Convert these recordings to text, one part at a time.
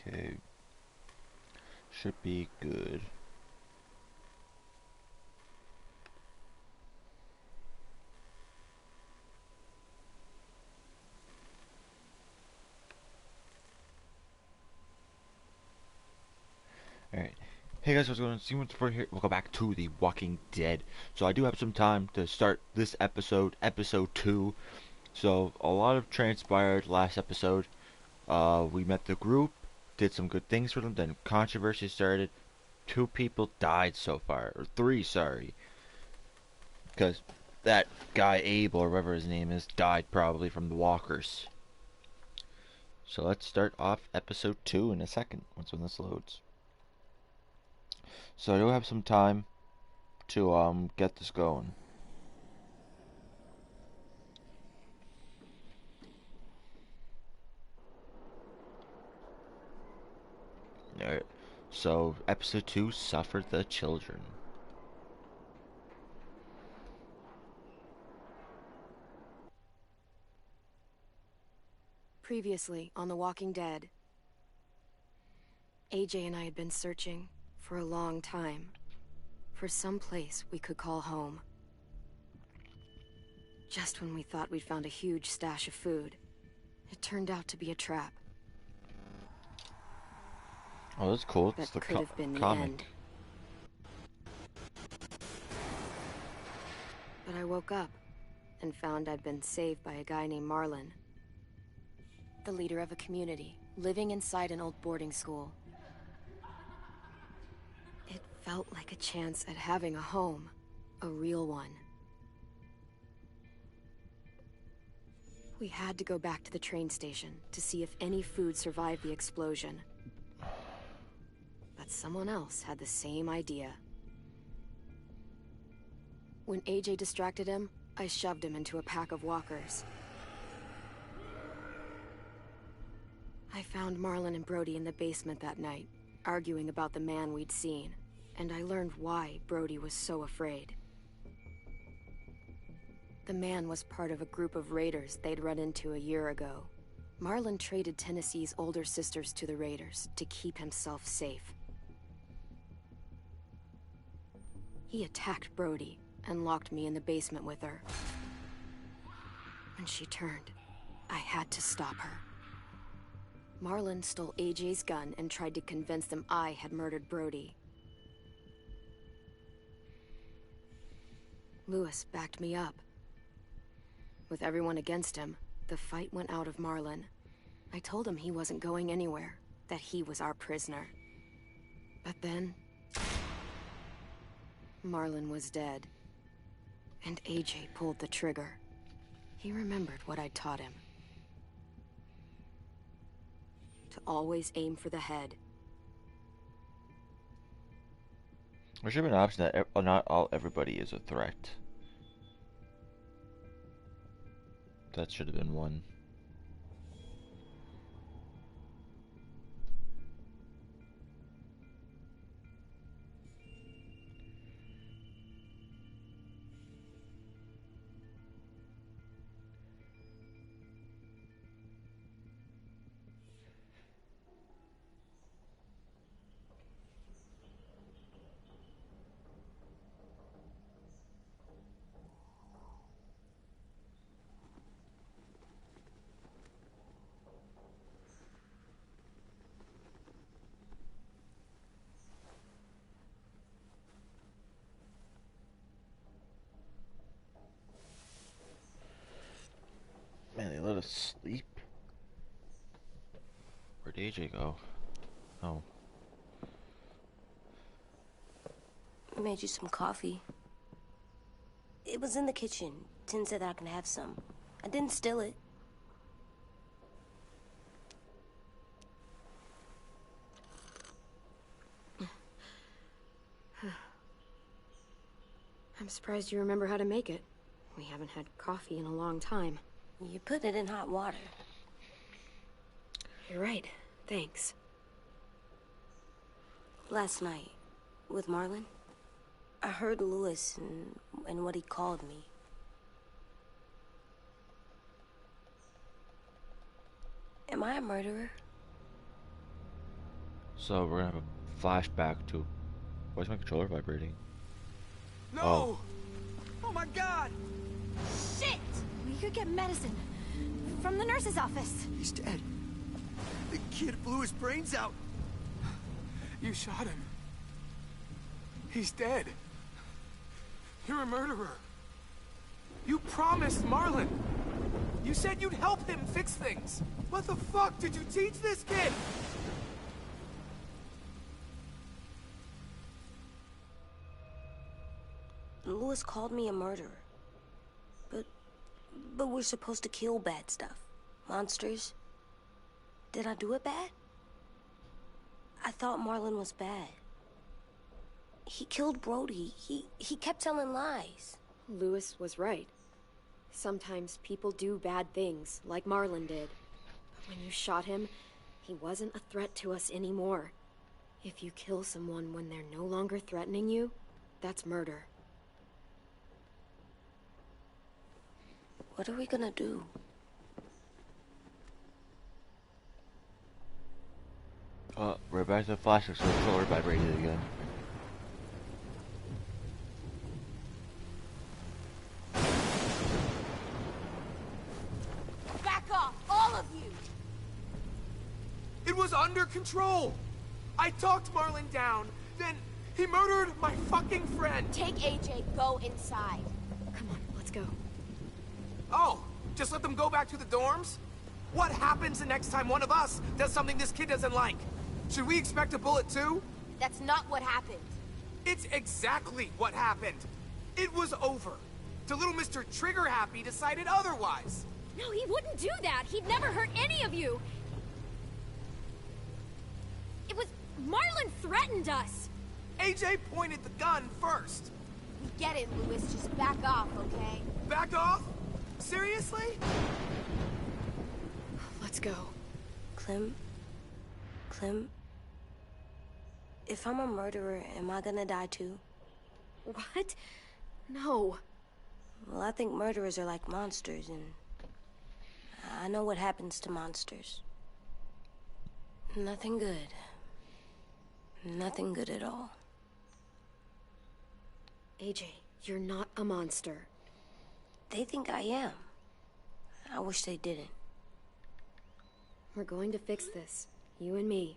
Okay, should be good. Alright. Hey guys, what's going on? Steven Support here. Welcome back to The Walking Dead. So I do have some time to start this episode, episode 2. So a lot of transpired last episode. We met the group, did some good things for them, then controversy started. 2 people died so far, or 3, sorry. Because that guy Abel, or whatever his name is, died probably from the walkers. So let's start off episode 2 in a second, once when this loads. So I do have some time to get this going. Alright. So episode 2, Suffer the Children. Previously on The Walking Dead, AJ and I had been searching for a long time for some place we could call home. Just when we thought we'd found a huge stash of food, it turned out to be a trap. Oh, that's cool. It's That the could have been the comic. end. But I woke up and found I'd been saved by a guy named Marlon, the leader of a community living inside an old boarding school. It felt like a chance at having a home, a real one. We had to go back to the train station to see if any food survived the explosion. But someone else had the same idea. When AJ distracted him, I shoved him into a pack of walkers. I found Marlon and Brody in the basement that night, arguing about the man we'd seen, and I learned why Brody was so afraid. The man was part of a group of raiders they'd run into a year ago. Marlon traded Tennessee's older sisters to the raiders to keep himself safe. He attacked Brody and locked me in the basement with her. When she turned, I had to stop her. Marlon stole AJ's gun and tried to convince them I had murdered Brody. Lewis backed me up. With everyone against him, the fight went out of Marlon. I told him he wasn't going anywhere, that he was our prisoner. But then, Marlon was dead, and AJ pulled the trigger. He remembered what I'd taught him. To always aim for the head. There should have been an option that not everybody is a threat. That should have been one. Man, they let us sleep? Where'd AJ go? Oh. I made you some coffee. It was in the kitchen. Tin said that I can have some. I didn't steal it. I'm surprised you remember how to make it. We haven't had coffee in a long time. You put it in hot water. You're right. Thanks. Last night, with Marlon, I heard Lewis and what he called me. Am I a murderer? So we're gonna have a flashback to. Why is my controller vibrating? No! Oh. Oh my god! Shit! We could get medicine from the nurse's office. He's dead. The kid blew his brains out. You shot him. He's dead. You're a murderer. You promised Marlon. You said you'd help him fix things. What the fuck did you teach this kid? Lewis called me a murderer. But we're supposed to kill bad stuff. Monsters. Did I do it bad? I thought Marlon was bad. He killed Brody. He kept telling lies. Lewis was right. Sometimes people do bad things, like Marlon did. But when you shot him, he wasn't a threat to us anymore. If you kill someone when they're no longer threatening you, that's murder. What are we gonna do? We're back to the flashback, so the controller vibrated again. Back off, all of you! It was under control. I talked Marlon down, then he murdered my fucking friend. Take AJ, go inside. Come on, let's go. Oh, just let them go back to the dorms? What happens the next time one of us does something this kid doesn't like? Should we expect a bullet too? That's not what happened. It's exactly what happened. It was over. The little Mr. Trigger Happy decided otherwise. No, he wouldn't do that. He'd never hurt any of you. It was... Marlon threatened us. AJ pointed the gun first. We get it, Lewis. Just back off, okay? Back off? Seriously? Let's go. Clem? If I'm a murderer, am I gonna die too? What? No. Well, I think murderers are like monsters, and I know what happens to monsters. Nothing good. Nothing good at all. AJ, you're not a monster. They think I am. I wish they didn't. We're going to fix this. You and me.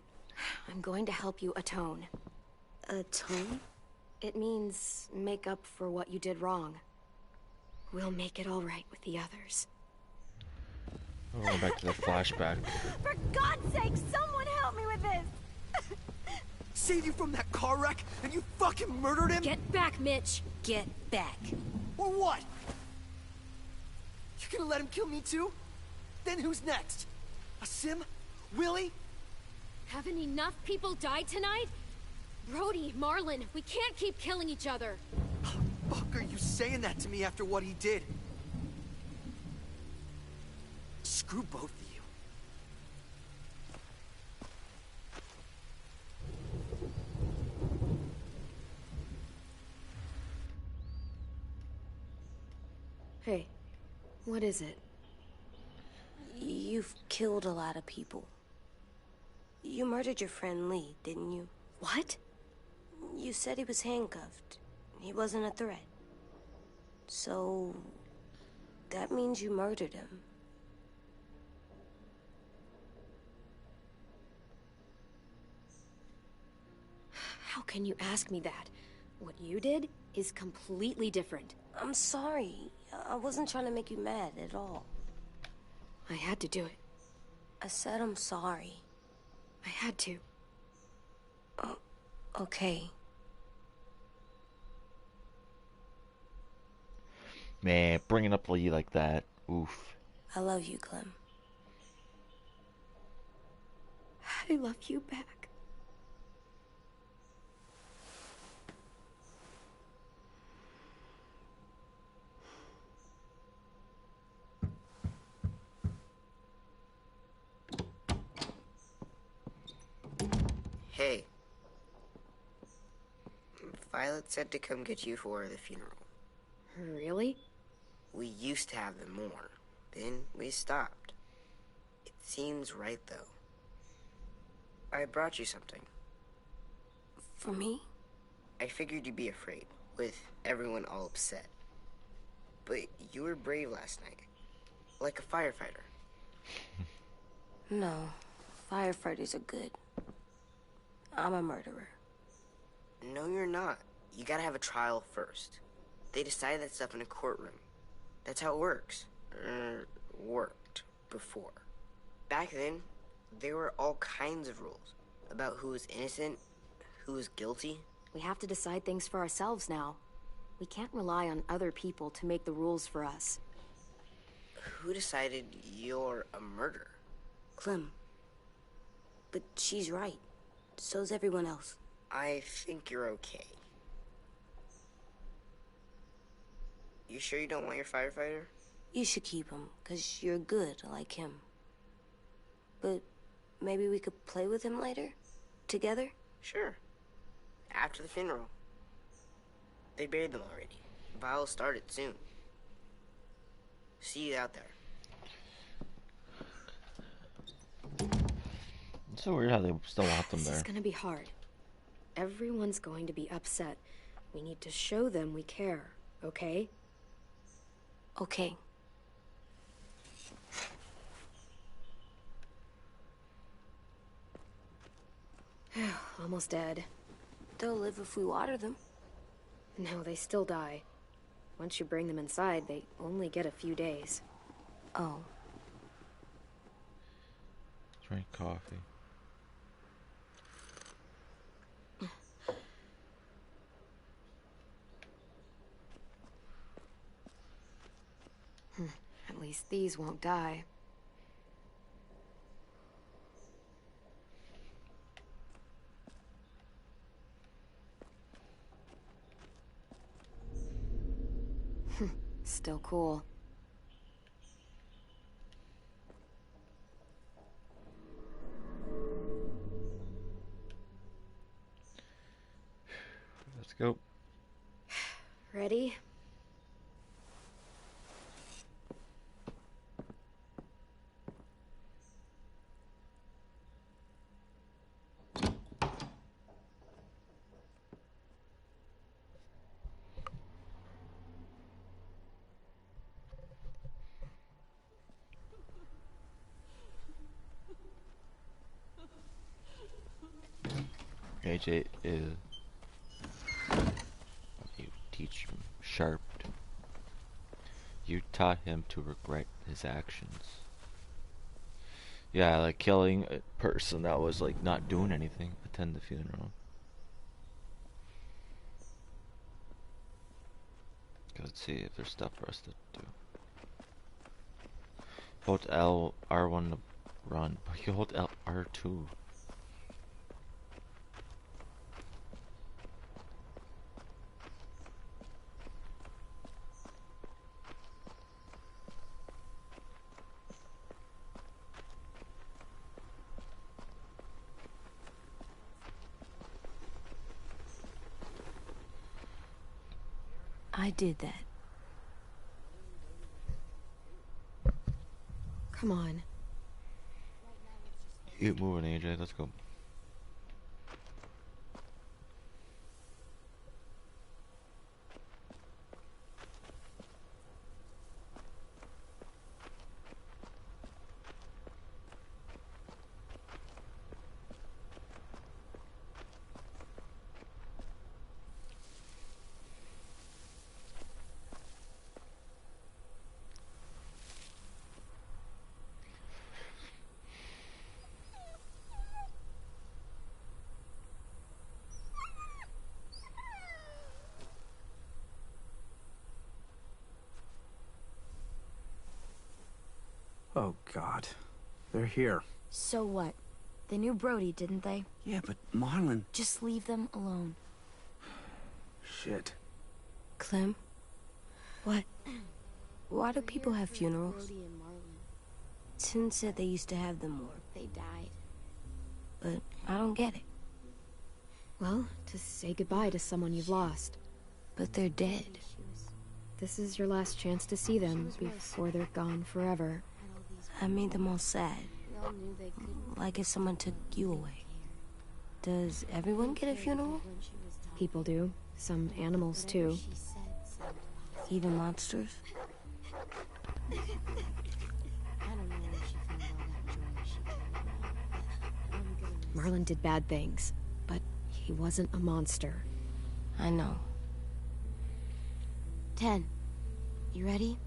I'm going to help you atone. Atone? It means make up for what you did wrong. We'll make it all right with the others. We're going back to the flashback. For God's sake, someone help me with this! Saved you from that car wreck, and you fucking murdered him? Get back, Mitch! Get back. Or what? You're gonna let him kill me too? Then who's next? A Sim? Willie? Haven't enough people died tonight? Brody, Marlon, we can't keep killing each other. Fuck are you saying that to me after what he did? Screw both of you. Hey, what is it? You've killed a lot of people. You murdered your friend Lee, didn't you? What? You said he was handcuffed. He wasn't a threat. So... that means you murdered him. How can you ask me that? What you did is completely different. I'm sorry. I wasn't trying to make you mad at all. I had to do it. I said I'm sorry. I had to. Oh, okay. Man, bringing up Lee like that. Oof. I love you, Clem. I love you back. Hey. Violet said to come get you for the funeral. Really? We used to have them more. Then we stopped. It seems right, though. I brought you something. For me? I figured you'd be afraid, with everyone all upset. But you were brave last night. Like a firefighter. No. Firefighters are good. I'm a murderer. No, you're not. You gotta have a trial first. They decide that stuff in a courtroom. That's how it works. Worked before. Back then, there were all kinds of rules about who was innocent, who was guilty. We have to decide things for ourselves now. We can't rely on other people to make the rules for us. Who decided you're a murderer? Clem. But she's right. So's everyone else. I think you're okay. You sure you don't want your firefighter? You should keep him, 'cause you're good like him. But maybe we could play with him later? Together? Sure. After the funeral. They buried them already. Vile'll start it soon. See you out there. It's so weird how they still want them This there. is gonna be hard. Everyone's going to be upset. We need to show them we care, okay? Okay. Almost dead. They'll live if we water them. No, they still die. Once you bring them inside, they only get a few days. Oh. Drink coffee. At least these won't die. Still cool. Let's go. Ready? AJ is you teach him sharp. You taught him to regret his actions. Yeah, like killing a person that was like not doing anything. Attend the funeral. Let's see if there's stuff for us to do. Hold L R1 to run, but you hold L R2. I did that. Come on. Keep moving, AJ. Let's go. Oh, God. They're here. So what? They knew Brody, didn't they? Yeah, but Marlon... Just leave them alone. Shit. Clem? What? Why do people have funerals? Brody and Marlon, Tin said they used to have them more, they died. but I don't get it. Well, to say goodbye to someone you've lost. But they're dead. This is your last chance to see them before they're gone forever. I made them all sad. We all knew they couldn't. Like if someone took you away. Does everyone get a funeral? People do. Some animals, too. Even monsters? Marlon did bad things, but he wasn't a monster. I know. 10. You ready?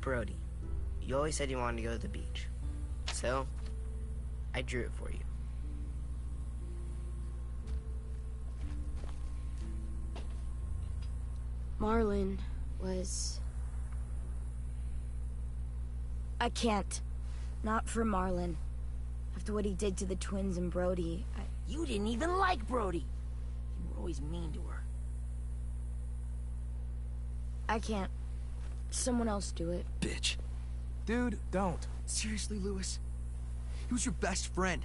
Brody, you always said you wanted to go to the beach. So, I drew it for you. Marlon was... I can't. Not for Marlon. After what he did to the twins and Brody, You didn't even like Brody. You were always mean to her. I can't. Someone else do it. Bitch. Dude, don't. Seriously, Lewis? He was your best friend.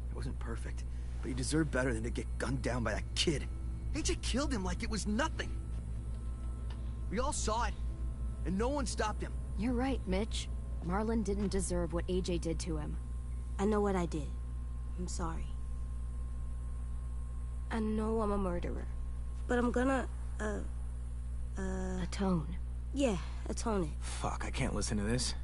He wasn't perfect, but he deserved better than to get gunned down by that kid. AJ killed him like it was nothing. We all saw it, and no one stopped him. You're right, Mitch. Marlon didn't deserve what AJ did to him. I know what I did. I'm sorry. I know I'm a murderer. But I'm gonna, Atone. yeah, atone it. Fuck, I can't listen to this.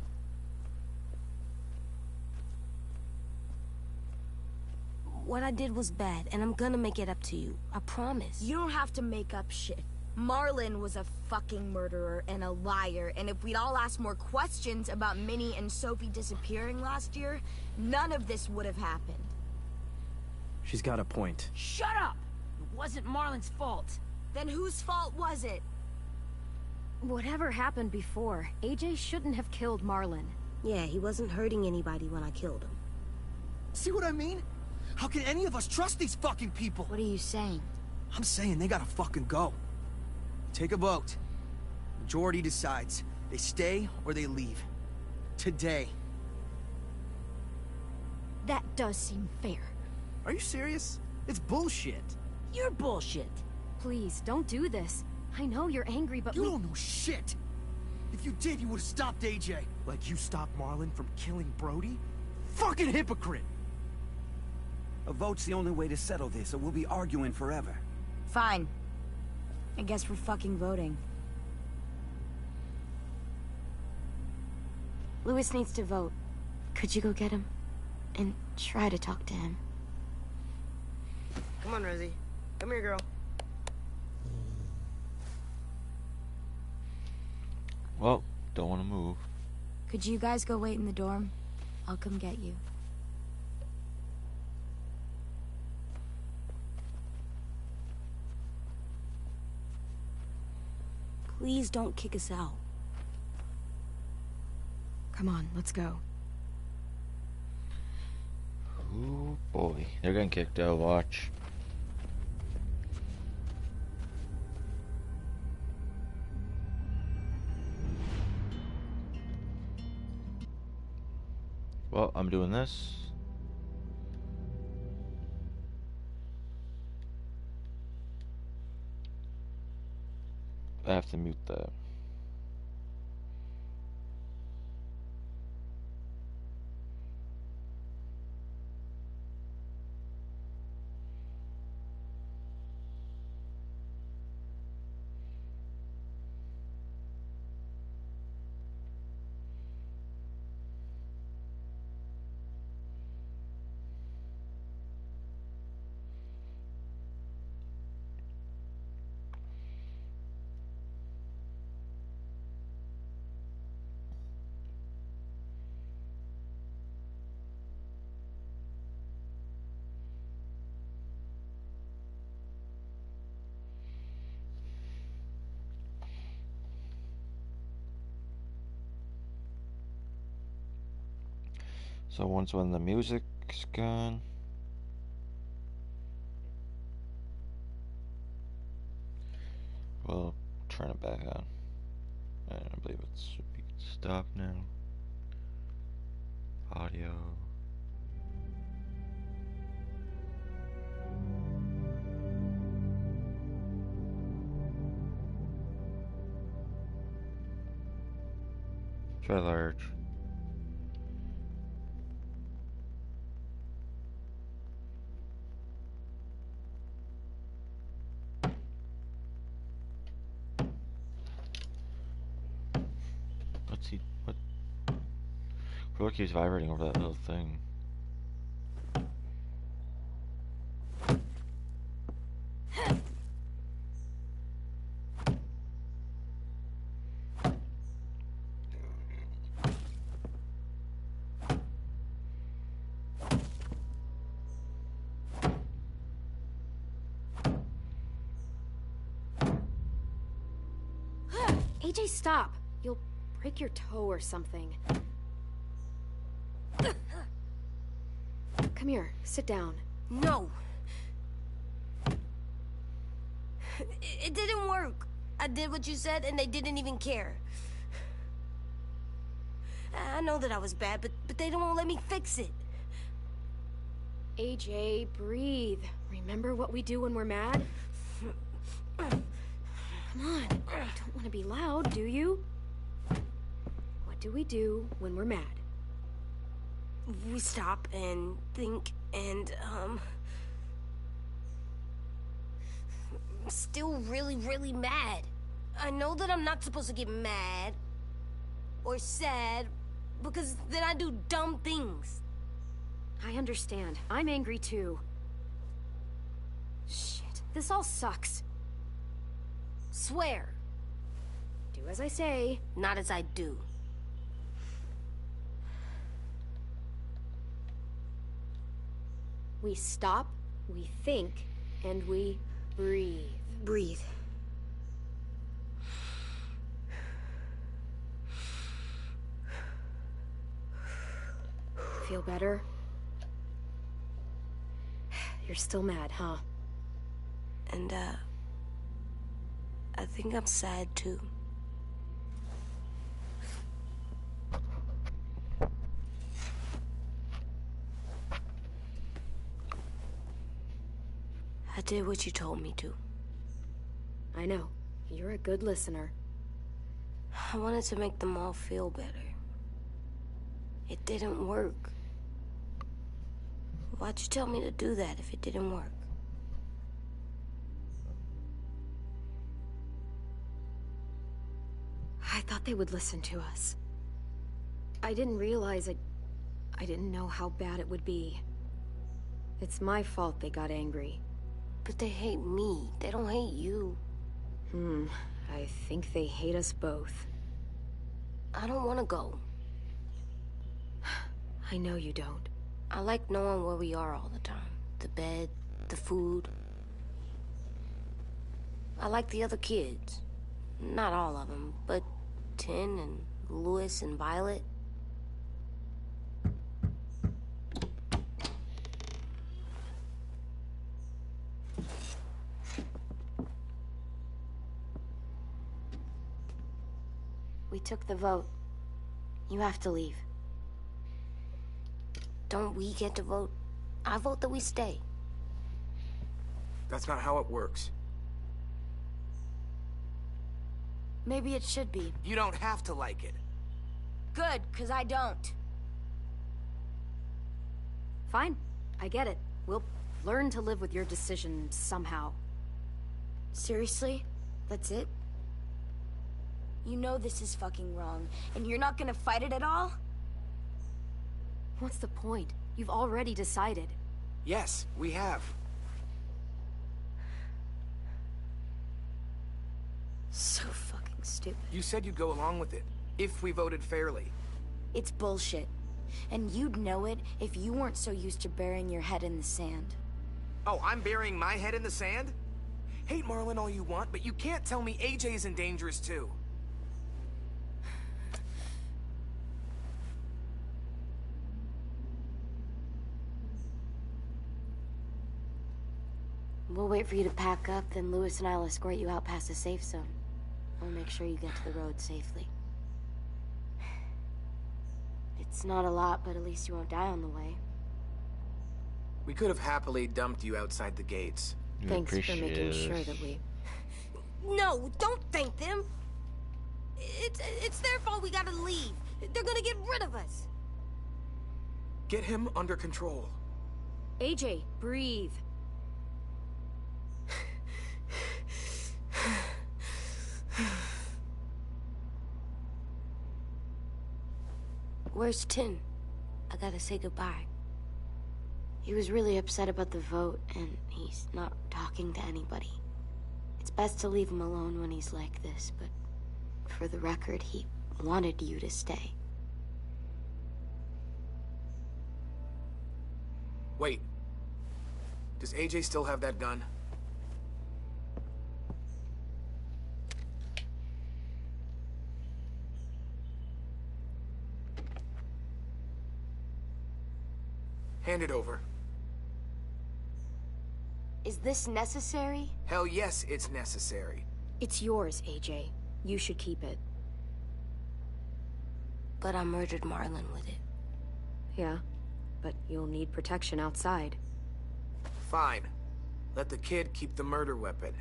What I did was bad, and I'm gonna make it up to you. I promise. You don't have to make up shit. Marlon was a fucking murderer and a liar, and if we'd all asked more questions about Minnie and Sophie disappearing last year, none of this would have happened. She's got a point. Shut up! It wasn't Marlon's fault. Then whose fault was it? Whatever happened before, AJ shouldn't have killed Marlon. Yeah, he wasn't hurting anybody when I killed him. See what I mean? How can any of us trust these fucking people? What are you saying? I'm saying they gotta fucking go. Take a vote. Majority decides. They stay or they leave. Today. That does seem fair. Are you serious? It's bullshit. You're bullshit. Please, don't do this. I know you're angry, but You don't know shit! If you did, you would've stopped AJ. Like you stopped Marlon from killing Brody? Fucking hypocrite! A vote's the only way to settle this, or we'll be arguing forever. Fine. I guess we're fucking voting. Lewis needs to vote. Could you go get him? And try to talk to him. Come on, Rosie. Come here, girl. Well, don't want to move. Could you guys go wait in the dorm? I'll come get you. Please don't kick us out. come on, let's go. Oh boy, they're getting kicked out. Watch. Well, I'm doing this. I have to mute that. So once when the music's gone, we'll turn it back on. And I believe it should be stopped now. Audio. Try large. What's he? What? Floor keeps vibrating over that little thing. AJ, stop. You'll break your toe or something. Come here, sit down. No. It didn't work. I did what you said, and they didn't even care. I know that I was bad, but they don't let me fix it. AJ, breathe. Remember what we do when we're mad? Come on, you don't want to be loud, do you? What do we do when we're mad? We stop and think and, I'm still really, really mad. I know that I'm not supposed to get mad or sad because then I do dumb things. I understand. I'm angry too. Shit, this all sucks. Swear. Do as I say. Not as I do. We stop, we think, and we breathe. Breathe. Feel better? You're still mad, huh? And, I think I'm sad too. I did what you told me to. I know. You're a good listener. I wanted to make them all feel better. It didn't work. Why'd you tell me to do that if it didn't work? I thought they would listen to us. I didn't realize I didn't know how bad it would be. It's my fault they got angry. But they hate me. They don't hate you. I think they hate us both. I don't want to go. I know you don't. I like knowing where we are all the time. The bed, the food. I like the other kids. Not all of them, but Tin and Louis and Violet. We took the vote. You have to leave. Don't we get to vote? I vote that we stay. That's not how it works. Maybe it should be. You don't have to like it. Good, 'cause I don't. Fine. I get it. We'll learn to live with your decision somehow. Seriously? That's it? You know this is fucking wrong, and you're not gonna fight it at all? What's the point? You've already decided. Yes, we have. So fucking stupid. You said you'd go along with it, if we voted fairly. It's bullshit. And you'd know it if you weren't so used to burying your head in the sand. Oh, I'm burying my head in the sand? Hate Marlon all you want, but you can't tell me AJ isn't dangerous too. We'll wait for you to pack up, then Louis and I'll escort you out past the safe zone. We'll make sure you get to the road safely. It's not a lot, but at least you won't die on the way. We could have happily dumped you outside the gates. Thanks for making sure that we... No, don't thank them! It's their fault we gotta leave. They're gonna get rid of us. Get him under control. AJ, breathe. Where's Tin? I gotta say goodbye. He was really upset about the vote, and he's not talking to anybody. It's best to leave him alone when he's like this, but for the record, he wanted you to stay. Wait. Does AJ still have that gun? Hand it over. Is this necessary? Hell yes, it's necessary. It's yours, AJ. You should keep it. But I murdered Marlon with it. Yeah, but you'll need protection outside. Fine. Let the kid keep the murder weapon.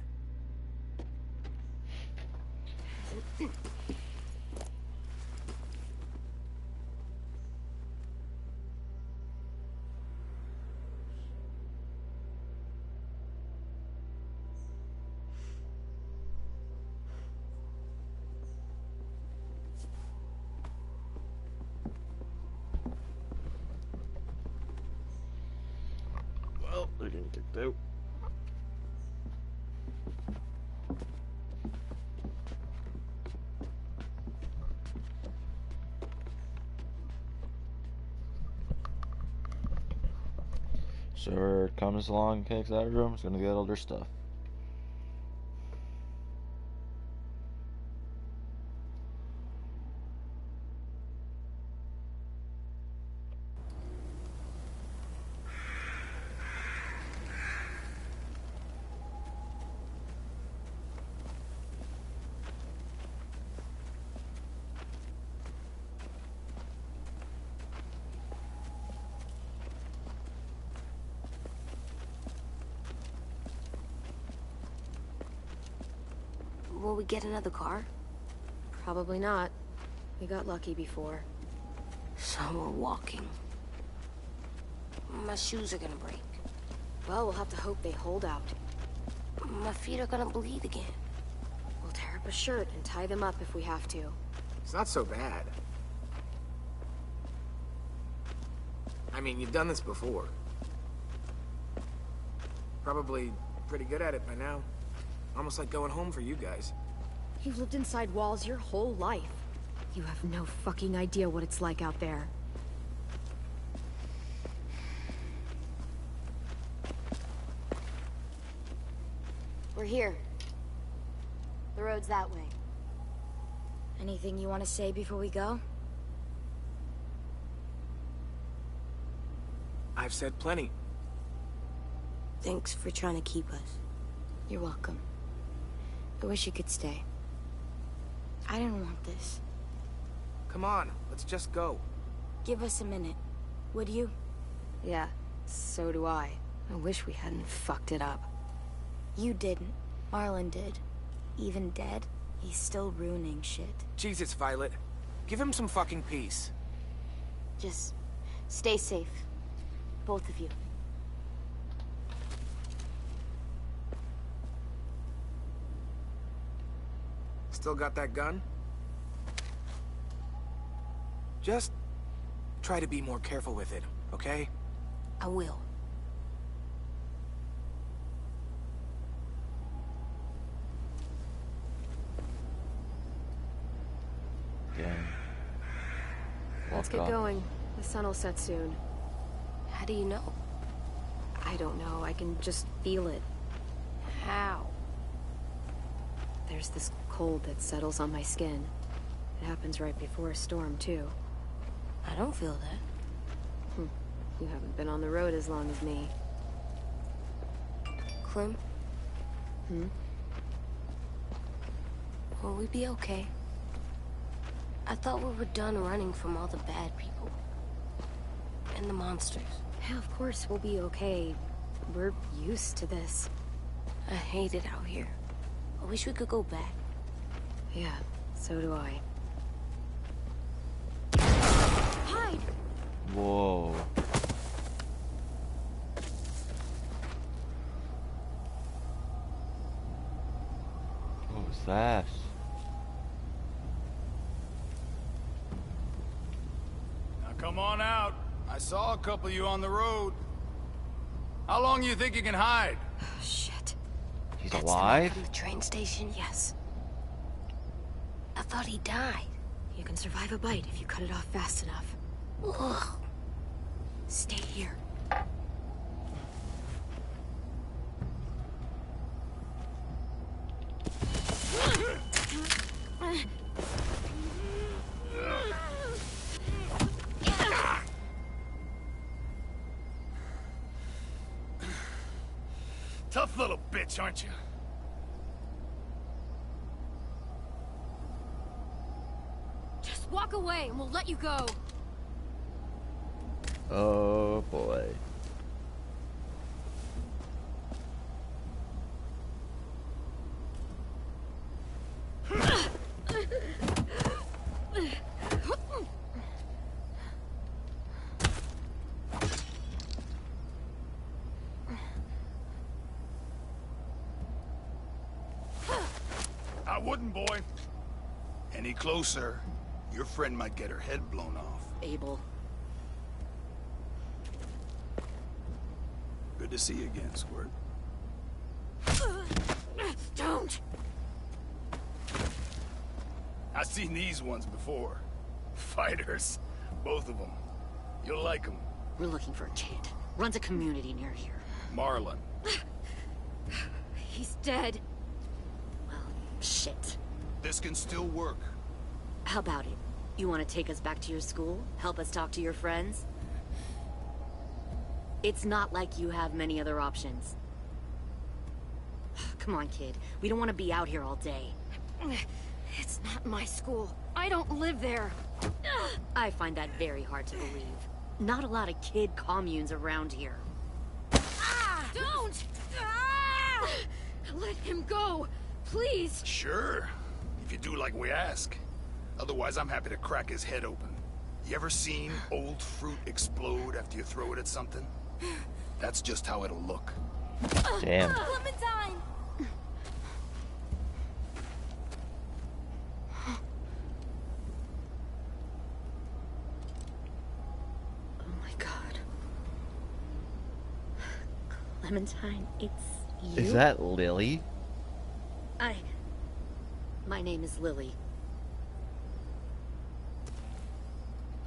Well, they're getting kicked out. Sir comes along, kicks out of the room, is gonna get all their stuff. Will we get another car? Probably not. We got lucky before. So we're walking. My shoes are gonna break. Well, we'll have to hope they hold out. My feet are gonna bleed again. We'll tear up a shirt and tie them up if we have to. It's not so bad. I mean, you've done this before. Probably pretty good at it by now. Almost like going home for you guys. You've lived inside walls your whole life. You have no fucking idea what it's like out there. We're here. The road's that way. Anything you want to say before we go? I've said plenty. Thanks for trying to keep us. You're welcome. I wish you could stay. I didn't want this. Come on, let's just go. Give us a minute, would you? Yeah, so do I. I wish we hadn't fucked it up. You didn't. Marlon did. Even dead, he's still ruining shit. Jesus, Violet. Give him some fucking peace. Just stay safe. Both of you. Still got that gun? Just try to be more careful with it, okay? I will. Again. Let's get going. The sun will set soon. How do you know? I don't know. I can just feel it. How? There's this cold that settles on my skin. It happens right before a storm, too. I don't feel that. You haven't been on the road as long as me. Clem? Will we be okay? I thought we were done running from all the bad people. And the monsters. Yeah, of course we'll be okay. We're used to this. I hate it out here. I wish we could go back. Yeah, so do I. Hide! Whoa. What was that? I saw a couple of you on the road. How long you think you can hide? Oh, shit. He's That's alive? the man from the train station? Yes. I thought he died. You can survive a bite if you cut it off fast enough. Ugh. Stay here. Tough little bitch, aren't you? Just walk away and we'll let you go. Oh boy. I wouldn't, boy. Any closer, your friend might get her head blown off. Abel. Good to see you again, Squirt. Don't! I've seen these ones before. Fighters. Both of them. You'll like them. We're looking for a kid. Runs a community near here. Marlon. He's dead. Well, shit. This can still work. How about it? You want to take us back to your school? Help us talk to your friends? It's not like you have many other options. Come on, kid. We don't want to be out here all day. It's not my school. I don't live there. I find that very hard to believe. Not a lot of kid communes around here. Don't! Let him go, please. Sure. If you do like we ask. Otherwise, I'm happy to crack his head open. You ever seen old fruit explode after you throw it at something? That's just how it'll look. Damn. Clementine! Oh my god. Clementine, it's you? Is that Lily? My name is Lily.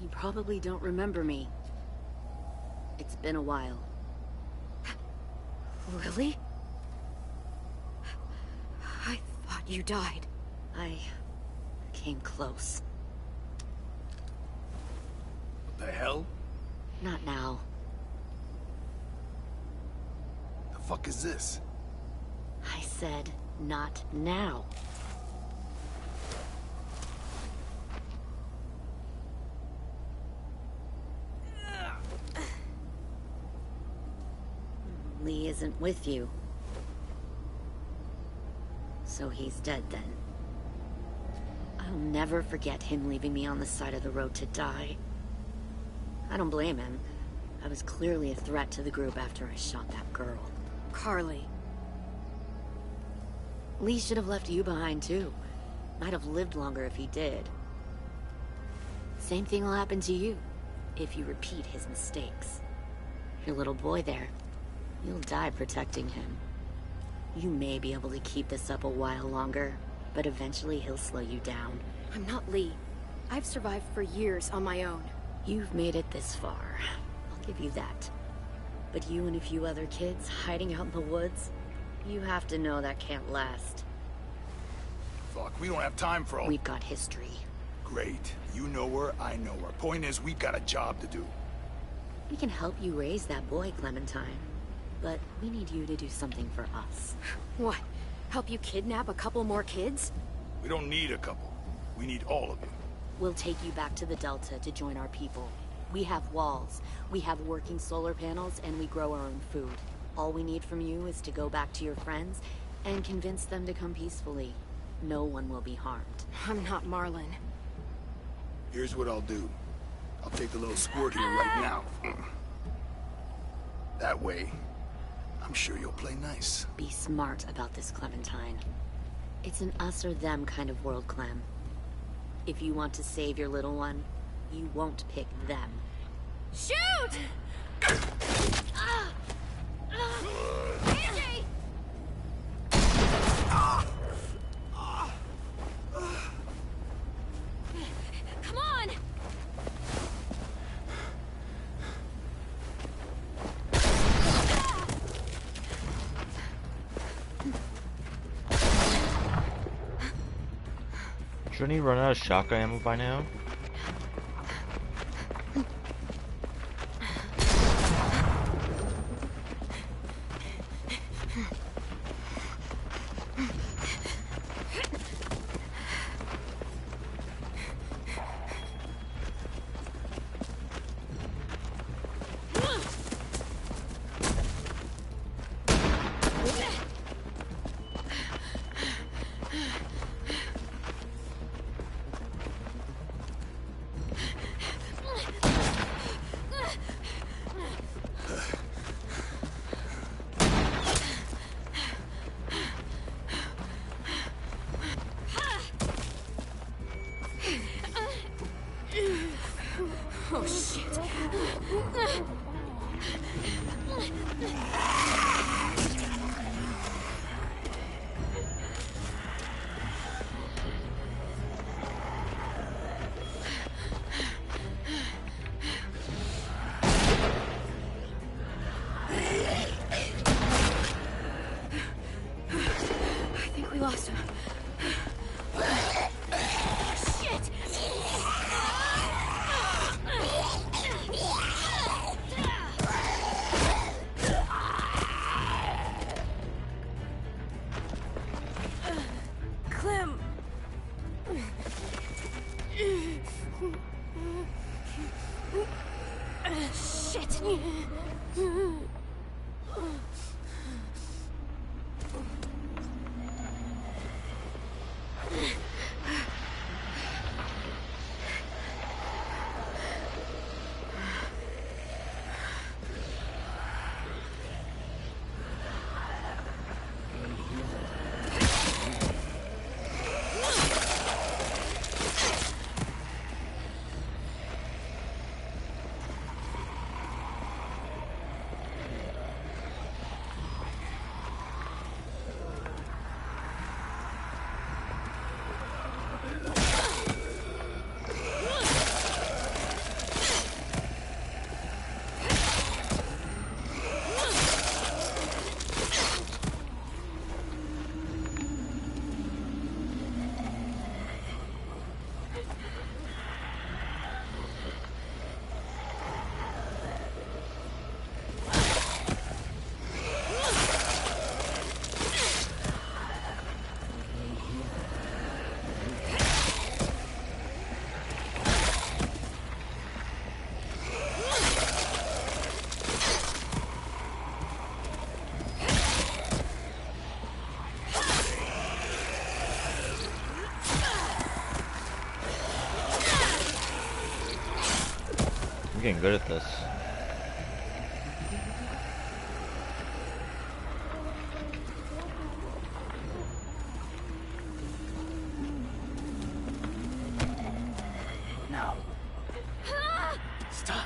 You probably don't remember me. It's been a while. Lily? I thought you died. I came close. What the hell? Not now. The fuck is this? I said not now. Lee isn't with you. So he's dead then. I'll never forget him leaving me on the side of the road to die. I don't blame him. I was clearly a threat to the group after I shot that girl. Carly. Lee should have left you behind too. Might have lived longer if he did. Same thing will happen to you, if you repeat his mistakes. Your little boy there, you'll die protecting him. You may be able to keep this up a while longer, but eventually he'll slow you down. I'm not Lee. I've survived for years on my own. You've made it this far. I'll give you that. But you and a few other kids hiding out in the woods, you have to know that can't last. Fuck, we don't have time for all... We've got history. Great. You know her, I know her. Point is, we've got a job to do. We can help you raise that boy, Clementine. But we need you to do something for us. What? Help you kidnap a couple more kids? We don't need a couple. We need all of you. We'll take you back to the Delta to join our people. We have walls, we have working solar panels, and we grow our own food. All we need from you is to go back to your friends and convince them to come peacefully. No one will be harmed. I'm not Marlon. Here's what I'll do. I'll take the little squirt here right now. That way, I'm sure you'll play nice. Be smart about this, Clementine. It's an us or them kind of world, Clem. If you want to save your little one, you won't pick them. Shoot! Andy! Come on! Shouldn't he run out of shotgun ammo by now? Oh, shit. I think we lost him. Shit! Clem. Shit! I'm getting good at this. No. Stop.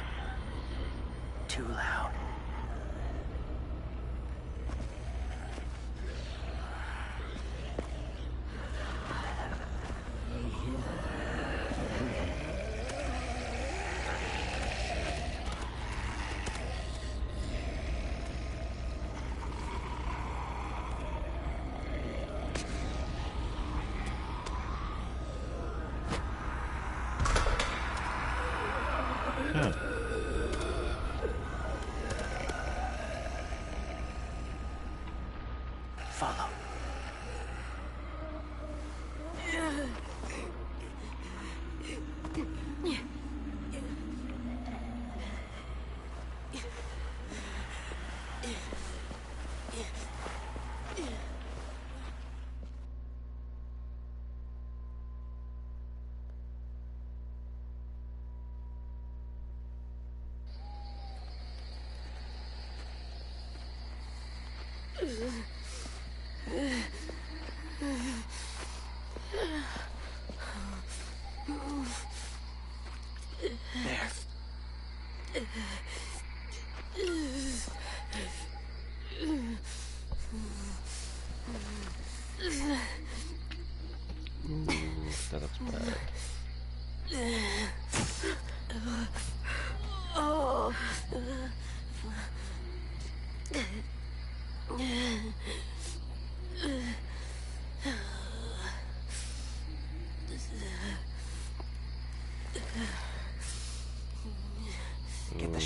Too loud. Huh. Follow. There.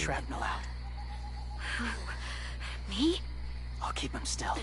shrapnel out. Me? I'll keep him still.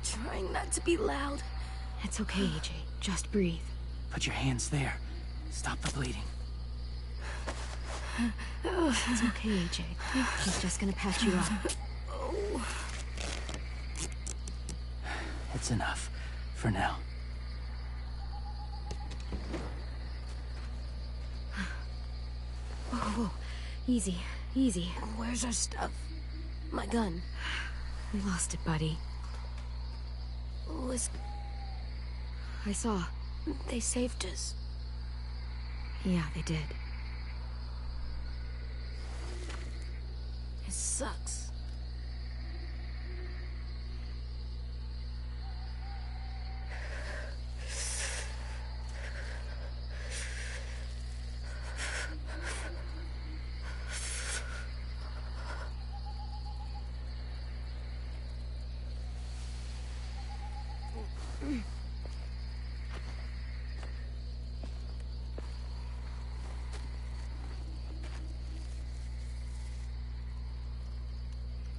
Trying not to be loud. It's okay, AJ. Just breathe. Put your hands there. Stop the bleeding. It's okay, AJ. She's just gonna patch you up. It's enough. For now. Whoa, whoa. Easy, easy. Where's our stuff? My gun. We lost it, buddy. Was I saw. they saved us? Yeah, they did. It sucks.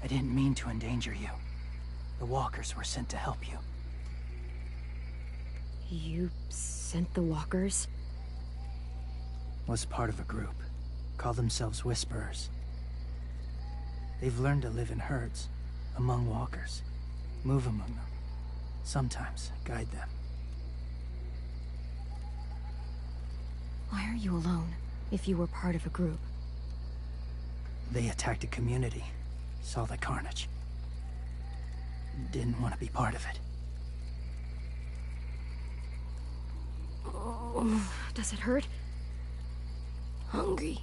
I didn't mean to endanger you. The walkers were sent to help you. You sent the walkers? Was part of a group. Call themselves Whisperers. They've learned to live in herds, among walkers. Move among them. Sometimes guide them. Why are you alone, if you were part of a group? They attacked a community. Saw the carnage. Didn't want to be part of it. Does it hurt? Hungry.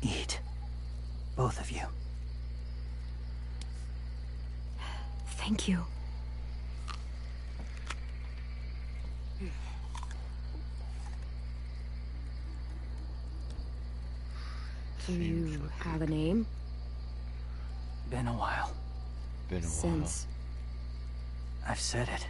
Eat. Both of you. Thank you. Do you have a name? Been a while. Been a while. Since... I've said it.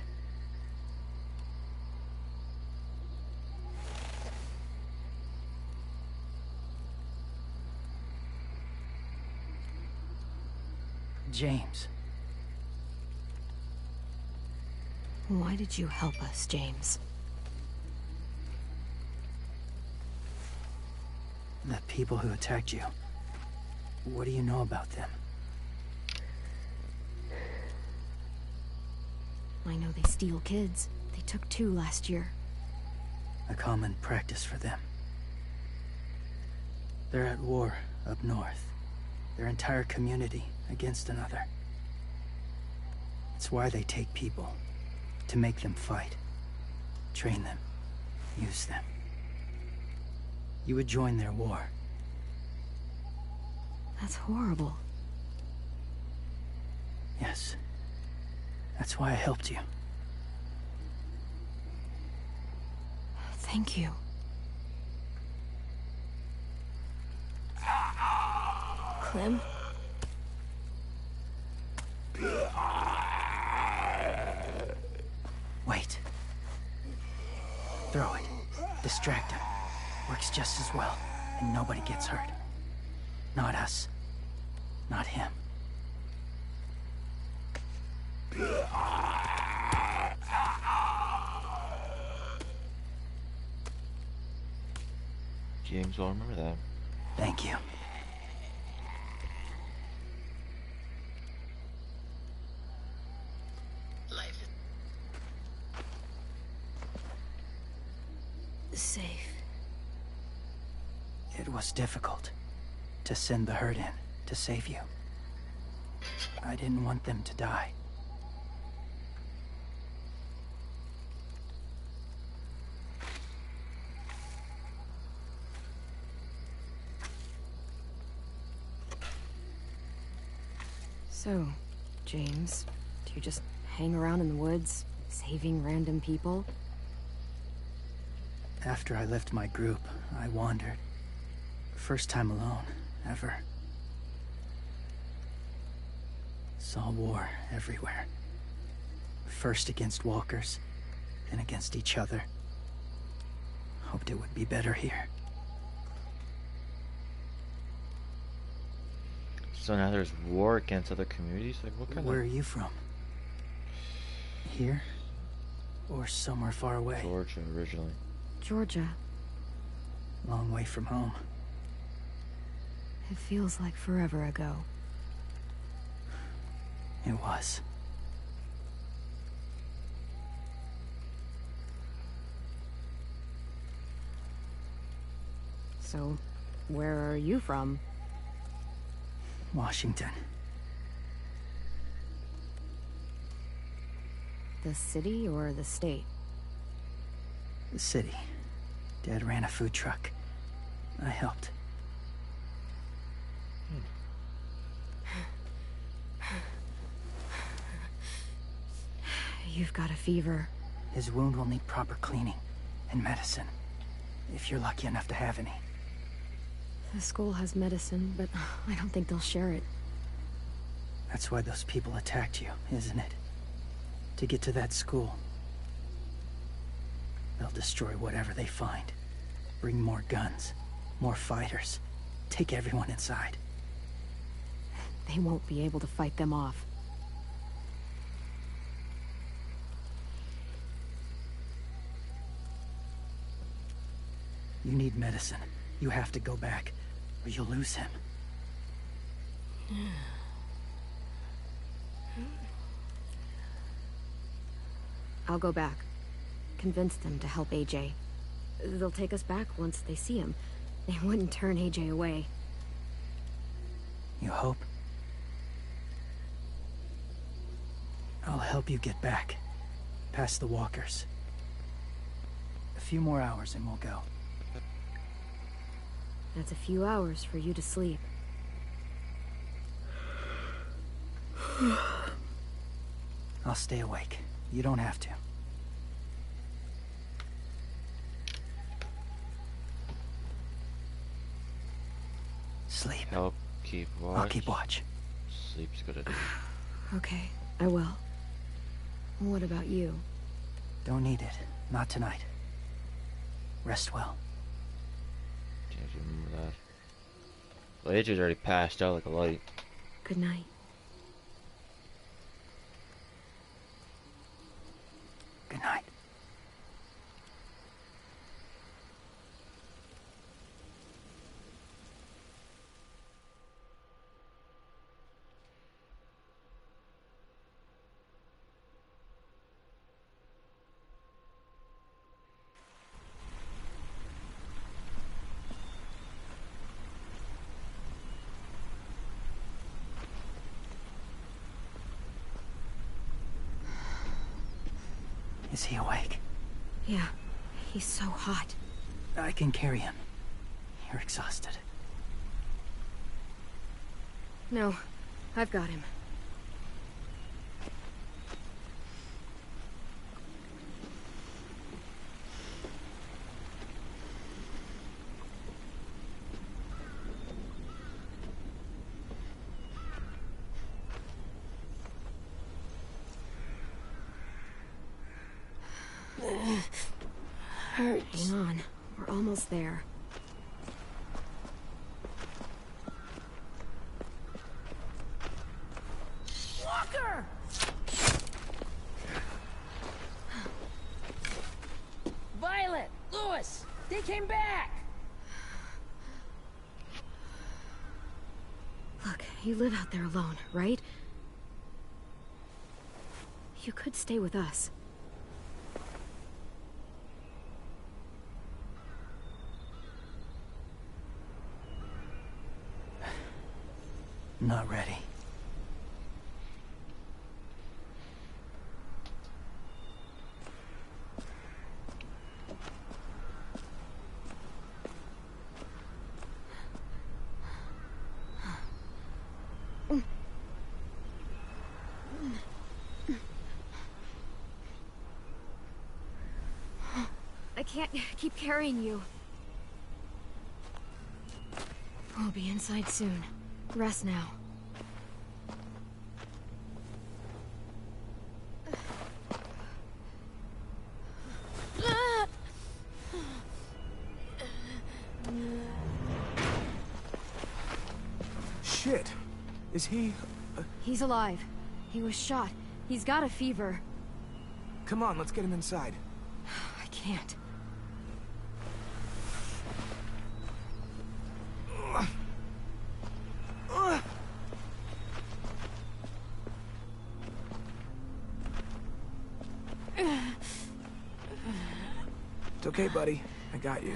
James. Why did you help us, James? The people who attacked you. What do you know about them? I know they steal kids. They took 2 last year. A common practice for them. They're at war up north. Their entire community against another. It's why they take people. To make them fight. Train them. Use them. You would join their war. That's horrible. Yes. That's why I helped you. Thank you. Clem? Wait. Throw it. Distract him. Works just as well, and nobody gets hurt. Not us. Not him. James will remember that. Thank you. Say, It was difficult to send the herd in to save you. I didn't want them to die. So, James, do you just hang around in the woods, saving random people? After I left my group, I wandered. First time alone, ever. Saw war everywhere. First against walkers, then against each other. Hoped it would be better here. So now there's war against other communities? Like, what kind Where are you from? Here? Or somewhere far away? Georgia, originally. Georgia. Long way from home. It feels like forever ago. It was. So, where are you from? Washington. The city or the state? The city. Dad ran a food truck. I helped. You've got a fever. His wound will need proper cleaning and medicine. If you're lucky enough to have any. The school has medicine, but I don't think they'll share it. That's why those people attacked you, isn't it? To get to that school. They'll destroy whatever they find. Bring more guns, more fighters. Take everyone inside. They won't be able to fight them off. You need medicine. You have to go back, or you'll lose him. I'll go back. Convince them to help AJ. They'll take us back once they see him. They wouldn't turn AJ away. You hope? I'll help you get back. Past the walkers. A few more hours and we'll go. That's a few hours for you to sleep. I'll stay awake. You don't have to. Sleep. Help keep watch. I'll keep watch. Sleep's good at it. Okay, I will. What about you? Don't need it. Not tonight. Rest well. Can't remember that. Well, AJ's already passed out like a light. Good night. Good night. Is he awake? Yeah, he's so hot. I can carry him. You're exhausted. No, I've got him. Hurts. Hang on, we're almost there. Walker! Violet! Lewis! They came back! Look, you live out there alone, right? You could stay with us. not ready. I can't keep carrying you. We'll be inside soon. Rest now. Shit. Is he... He's alive. He was shot. He's got a fever. Come on, let's get him inside. I can't. It's okay, buddy. I got you.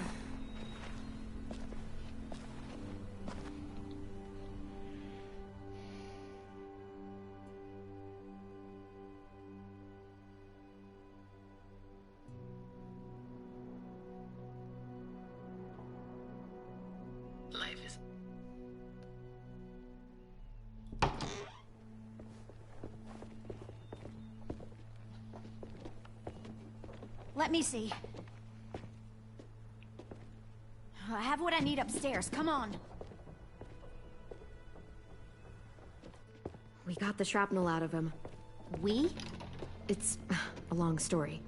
Life is... Let me see. I have what I need upstairs. Come on. We got the shrapnel out of him. We? It's a long story.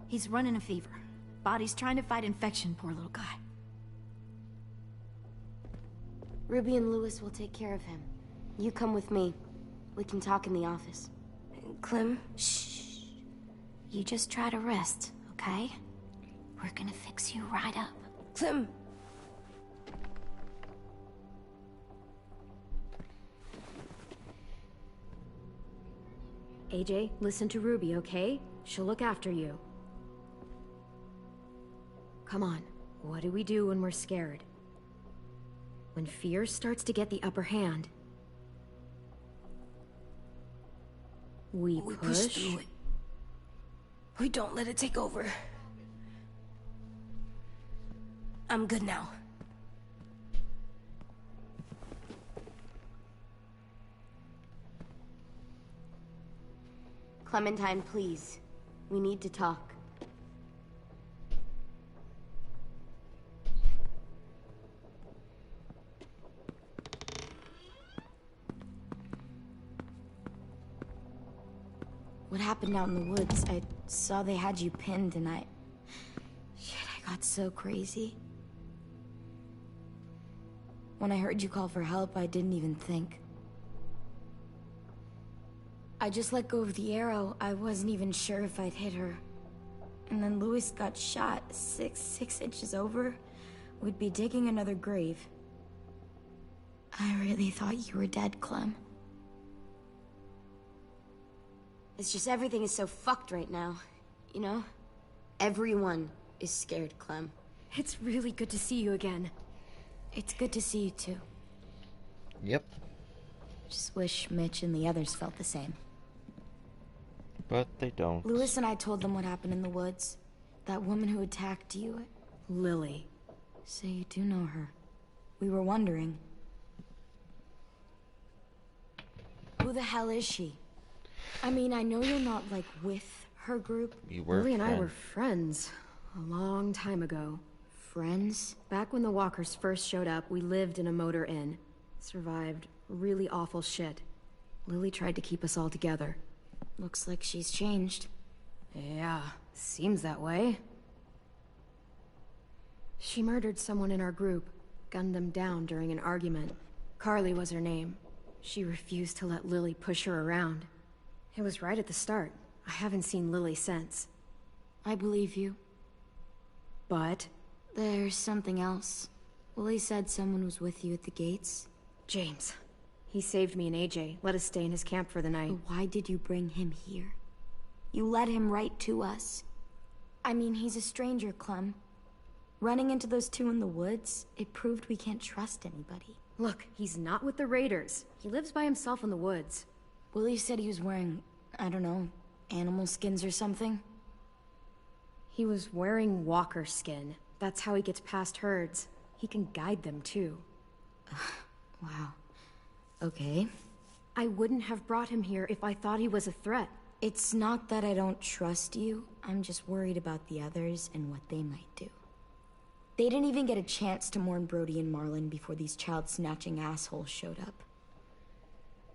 He's running a fever. Body's trying to fight infection, poor little guy. Ruby and Lewis will take care of him. You come with me. We can talk in the office. Clem? Shh. You just try to rest, okay? We're gonna fix you right up. Clem! AJ, listen to Ruby, okay? She'll look after you. Come on. What do we do when we're scared? When fear starts to get the upper hand, we push through it. We don't let it take over. I'm good now. Clementine, please. We need to talk. What happened out in the woods? I saw they had you pinned and Shit, I got so crazy. When I heard you call for help, I didn't even think. I just let go of the arrow. I wasn't even sure if I'd hit her. And then Lewis got shot 6 inches over. We'd be digging another grave. I really thought you were dead, Clem. It's just everything is so fucked right now, you know? Everyone is scared, Clem. It's really good to see you again. It's good to see you too. Yep. Just wish Mitch and the others felt the same. But they don't. Lewis and I told them what happened in the woods. That woman who attacked you. Lily. So you do know her. We were wondering. Who the hell is she? I mean, I know you're not, like, with her group. Lily and I were friends a long time ago. Friends? Back when the walkers first showed up, we lived in a motor inn. Survived really awful shit. Lily tried to keep us all together. Looks like she's changed. Yeah, seems that way. She murdered someone in our group, gunned them down during an argument. Carly was her name. She refused to let Lily push her around. It was right at the start. I haven't seen Lily since. I believe you. But? There's something else. Willie said someone was with you at the gates. James. He saved me and AJ, let us stay in his camp for the night. But why did you bring him here? You led him right to us. I mean, he's a stranger, Clem. Running into those two in the woods, it proved we can't trust anybody. Look, he's not with the Raiders. He lives by himself in the woods. Willie said he was wearing, I don't know, animal skins or something. He was wearing walker skin. That's how he gets past herds. He can guide them, too. Wow. Okay. I wouldn't have brought him here if I thought he was a threat. It's not that I don't trust you. I'm just worried about the others and what they might do. They didn't even get a chance to mourn Brody and Marlon before these child-snatching assholes showed up.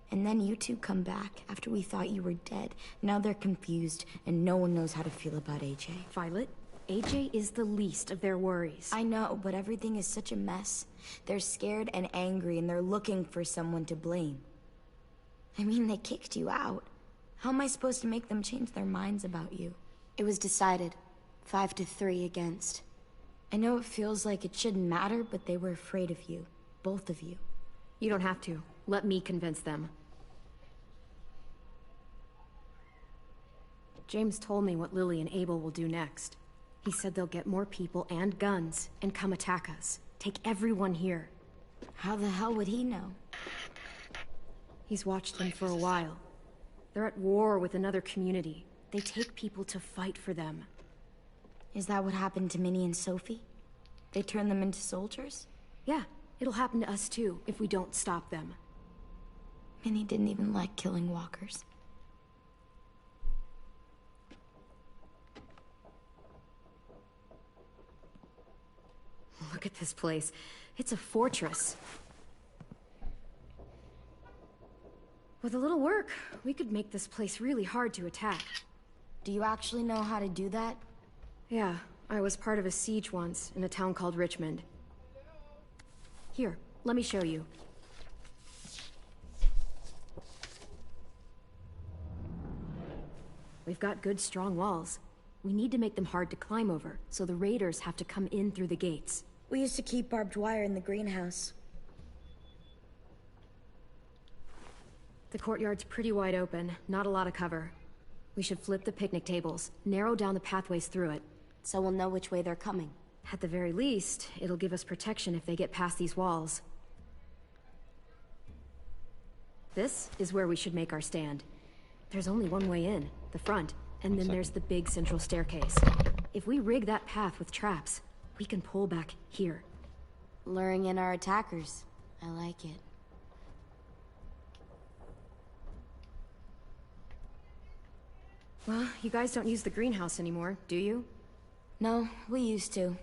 And then you two come back after we thought you were dead. Now they're confused, and no one knows how to feel about AJ. Violet, AJ is the least of their worries. I know, but everything is such a mess. They're scared and angry, and they're looking for someone to blame. I mean, they kicked you out. How am I supposed to make them change their minds about you? It was decided. 5-3 against. I know it feels like it shouldn't matter, but they were afraid of you. Both of you. You don't have to. Let me convince them. James told me what Lily and Abel will do next. He said they'll get more people and guns and come attack us. Take everyone here. How the hell would he know? He's watched them for a while. They're at war with another community. They take people to fight for them. Is that what happened to Minnie and Sophie? They turned them into soldiers? Yeah, it'll happen to us too if we don't stop them. Minnie didn't even like killing walkers. Look at this place. It's a fortress. With a little work, we could make this place really hard to attack. Do you actually know how to do that? Yeah, I was part of a siege once in a town called Richmond. Here, let me show you. We've got good, strong walls. We need to make them hard to climb over, so the raiders have to come in through the gates. We used to keep barbed wire in the greenhouse. The courtyard's pretty wide open, not a lot of cover. We should flip the picnic tables, narrow down the pathways through it. So we'll know which way they're coming. At the very least, it'll give us protection if they get past these walls. This is where we should make our stand. There's only one way in, the front, and then there's the big central staircase. If we rig that path with traps, we can pull back here. Luring in our attackers. I like it. Well, you guys don't use the greenhouse anymore, do you? No, we used to.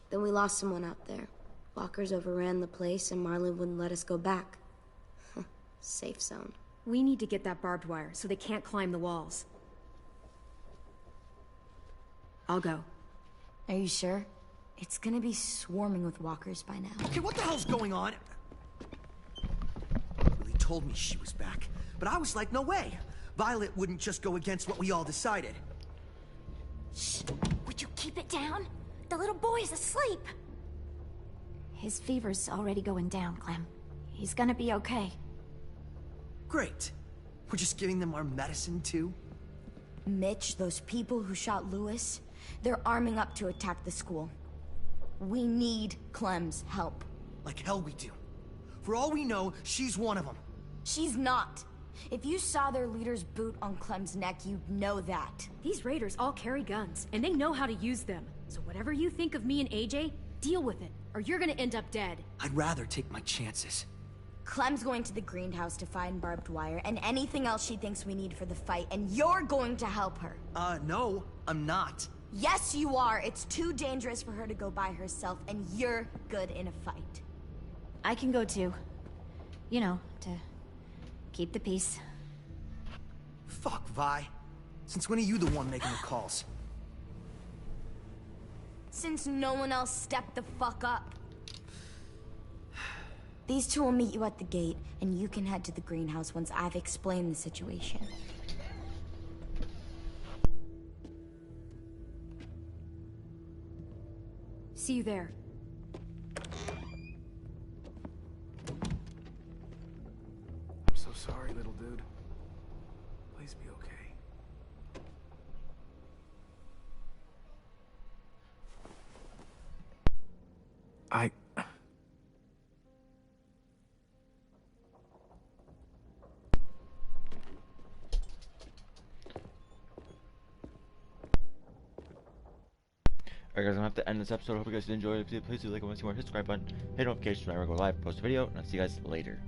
Then we lost someone out there. Walkers overran the place and Marlon wouldn't let us go back. Safe zone. We need to get that barbed wire so they can't climb the walls. I'll go. Are you sure? It's gonna be swarming with walkers by now. Okay, what the hell's going on? Lily told me she was back, but I was like, no way. Violet wouldn't just go against what we all decided. Shh! Would you keep it down? The little boy's asleep! His fever's already going down, Clem. He's gonna be okay. Great. We're just giving them our medicine, too? Mitch, those people who shot Lewis, they're arming up to attack the school. We need Clem's help. Like hell we do. For all we know, she's one of them. She's not. If you saw their leader's boot on Clem's neck, you'd know that. These raiders all carry guns, and they know how to use them. So whatever you think of me and AJ, deal with it, or you're gonna end up dead. I'd rather take my chances. Clem's going to the greenhouse to find barbed wire and anything else she thinks we need for the fight, and you're going to help her. No, I'm not. Yes, you are. It's too dangerous for her to go by herself, and you're good in a fight. I can go too. You know, to keep the peace. Fuck, Vi. Since when are you the one making the calls? Since no one else stepped the fuck up. These two will meet you at the gate, and you can head to the greenhouse once I've explained the situation. See you there. I'm so sorry, little dude. Please be okay. I... Alright guys, I'm gonna have to end this episode. Hope you guys enjoyed. Please do like and see more, hit the subscribe button, hit notifications whenever I go live, post a video, and I'll see you guys later.